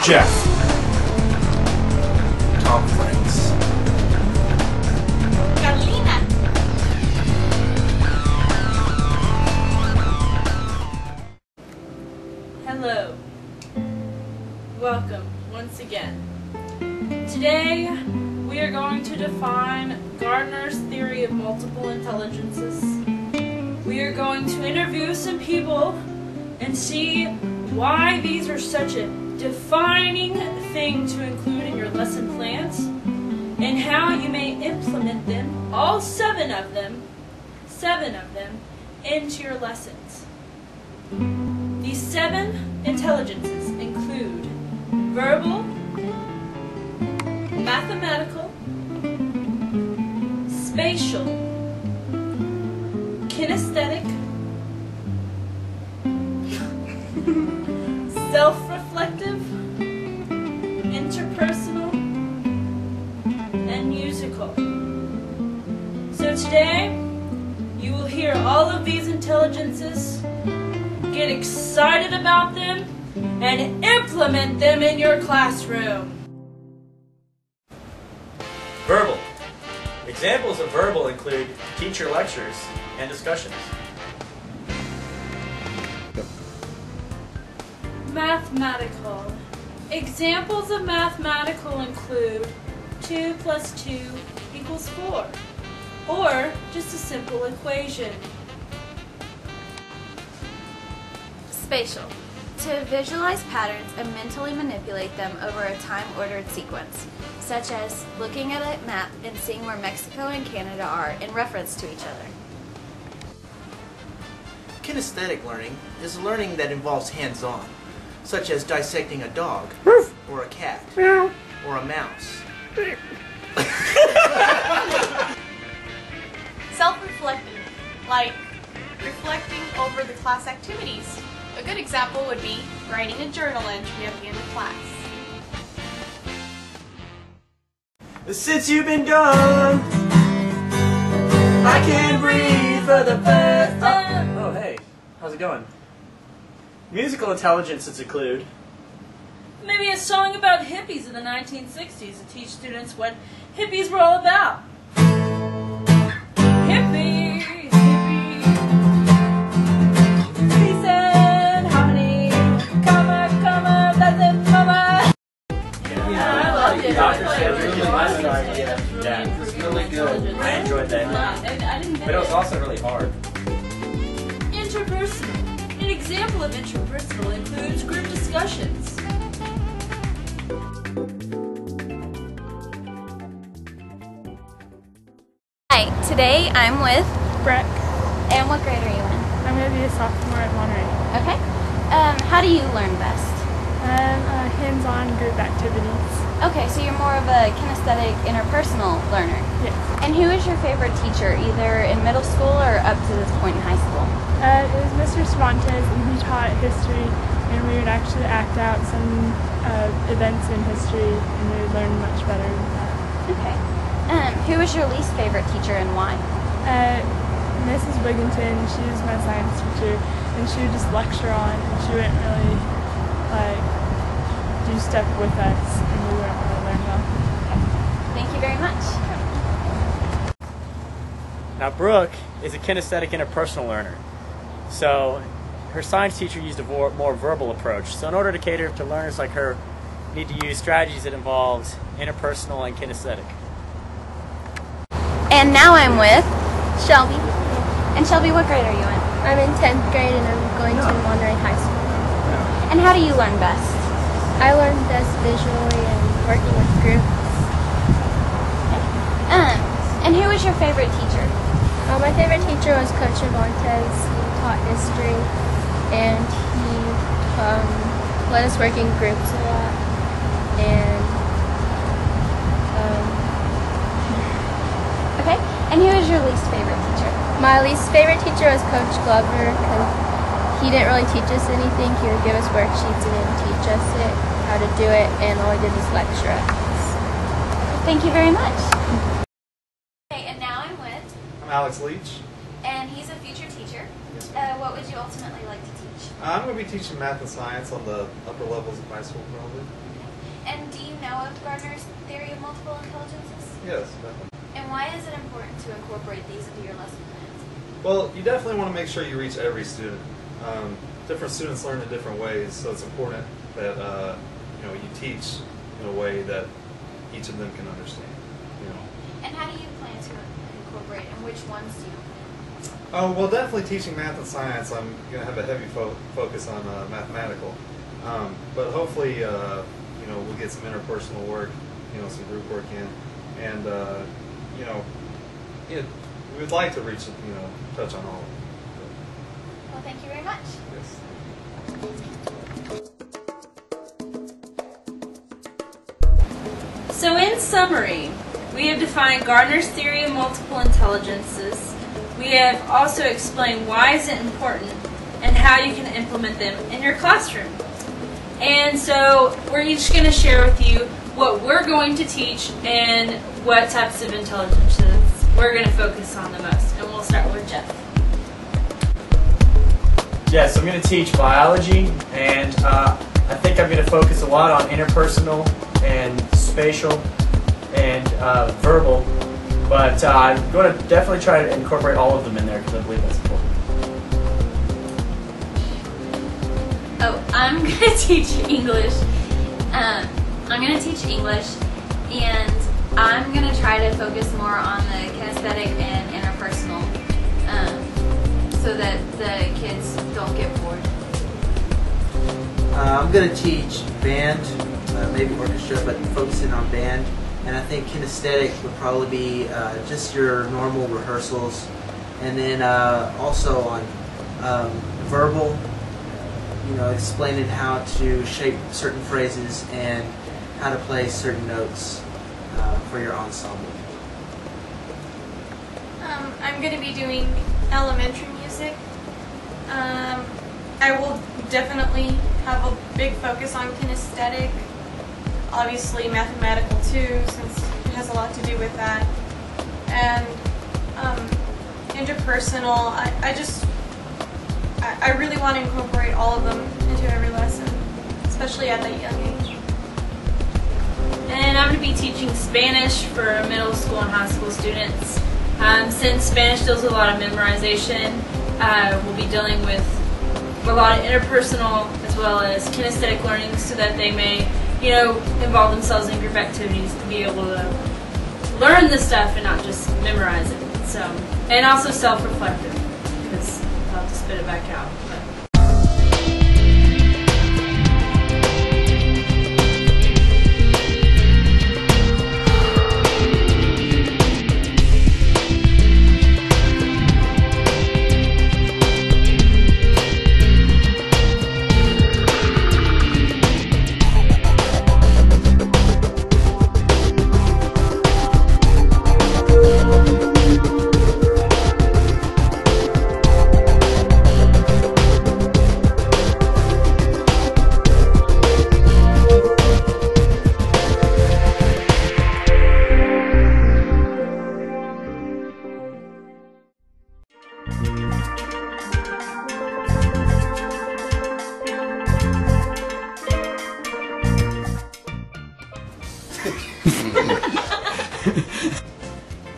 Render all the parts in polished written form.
Jeff. Tom Franks. Carolina. Hello. Welcome once again. Today we are going to define Gardner's theory of multiple intelligences. We are going to interview some people and see why these are such a defining thing to include in your lesson plans and how you may implement them, all seven of them, into your lessons. These seven intelligences include verbal, mathematical, spatial, kinesthetic, self-reflective, interpersonal, and musical. So today, you will hear all of these intelligences, get excited about them, and implement them in your classroom. Verbal. Examples of verbal include teacher lectures and discussions. Mathematical. Examples of mathematical include 2 + 2 = 4, or just a simple equation. Spatial. To visualize patterns and mentally manipulate them over a time-ordered sequence, such as looking at a map and seeing where Mexico and Canada are in reference to each other. Kinesthetic learning is learning that involves hands-on, such as dissecting a dog, or a cat, or a mouse. Self-reflective, like reflecting over the class activities. A good example would be writing a journal entry at the end of class. Since you've been gone, I can't breathe for the first time. Oh, hey. How's it going? Musical intelligences include Maybe a song about hippies in the 1960s to teach students what hippies were all about. Hippie, hippie. He said, harmony, comma, that's it, mama. I loved it. Yeah, it was really good. I enjoyed that. But it was also really hard. Interpersonal. An example of interpersonal includes group discussions. Hi, today I'm with Brooke. And what grade are you in? I'm going to be a sophomore at Monterey. Okay. How do you learn best? Hands-on group activities. Okay, so you're more of a kinesthetic, interpersonal learner. Yes. And who is your favorite teacher, either in middle school or up to this point in high school? It was Mr. Cervantes, and he taught history, and we would actually act out some events in history, and we would learn much better with that. Okay. Who is your least favorite teacher and why? Mrs. Wigginton, she was my science teacher, and she would just lecture on, and she wouldn't really do stuff with us, and we wouldn't really learn well. Thank you very much. Now, Brooke is a kinesthetic interpersonal learner. So her science teacher used a more verbal approach. So in order to cater to learners like her, you need to use strategies that involve interpersonal and kinesthetic. And now I'm with Shelby. And Shelby, what grade are you in? I'm in 10th grade and I'm going to Monterey High School. And how do you learn best? I learn best visually and working with groups. And who is your favorite teacher? My favorite teacher was Coach Cervantes. He taught history and he let us work in groups a lot. And okay. And who is your least favorite teacher? my least favorite teacher was Coach Glover because he didn't really teach us anything. He would give us worksheets and didn't teach us how to do it, and all he did was lecture us. Thank you very much. Okay, and now I'm with... I'm Alex Leach. And he's a future teacher. Yes, what would you ultimately like to teach? I'm going to be teaching math and science on the upper levels of high school, probably. And do you know of Gardner's theory of multiple intelligences? Yes, definitely. And why is it important to incorporate these into your lesson plans? Well, you definitely want to make sure you reach every student. Different students learn in different ways, so it's important that you teach in a way that each of them can understand. And how do you plan to incorporate, and which ones do you plan? Oh, well, definitely teaching math and science. I'm going to have a heavy focus on mathematical, but hopefully, we'll get some interpersonal work, some group work in, and we would like to reach, touch on all of them. Well, thank you very much. Yes. So in summary, we have defined Gardner's theory of multiple intelligences. We have also explained why is it important and how you can implement them in your classroom. And so we're each going to share with you what we're going to teach and what types of intelligences we're going to focus on the most. And we'll start with Jeff. Yes, I'm going to teach biology, and I think I'm going to focus a lot on interpersonal and spatial and verbal, but I'm going to definitely try to incorporate all of them in there because I believe that's important. Oh, I'm going to teach English. I'm going to teach English, and I'm going to try to focus more on the kinesthetic and interpersonal, so that the kids don't get bored. I'm going to teach band, maybe orchestra, but focusing on band. And I think kinesthetic would probably be just your normal rehearsals. And then also on verbal, explaining how to shape certain phrases and how to play certain notes for your ensemble. I'm going to be doing elementary music. I will definitely have a big focus on kinesthetic, obviously mathematical too, since it has a lot to do with that, and interpersonal. I really want to incorporate all of them into every lesson, especially at that young age. And I'm going to be teaching Spanish for middle school and high school students. Since Spanish deals with a lot of memorization, we'll be dealing with a lot of interpersonal as well as kinesthetic learning so that they may, involve themselves in group activities to be able to learn the stuff and not just memorize it. So, and also self-reflective, because I'll have to spit it back out.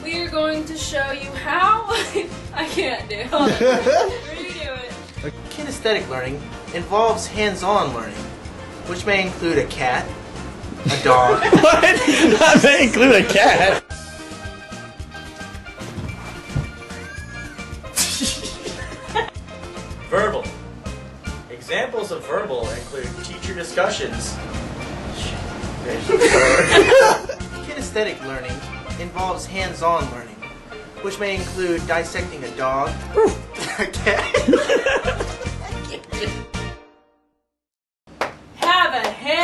We are going to show you how. I can't do it. Redo it. Kinesthetic learning involves hands-on learning, which may include a cat, a dog. What? That may include a cat. Verbal. Examples of verbal include teacher discussions. Kinesthetic learning involves hands-on learning, which may include dissecting a dog, a cat. Have a hand.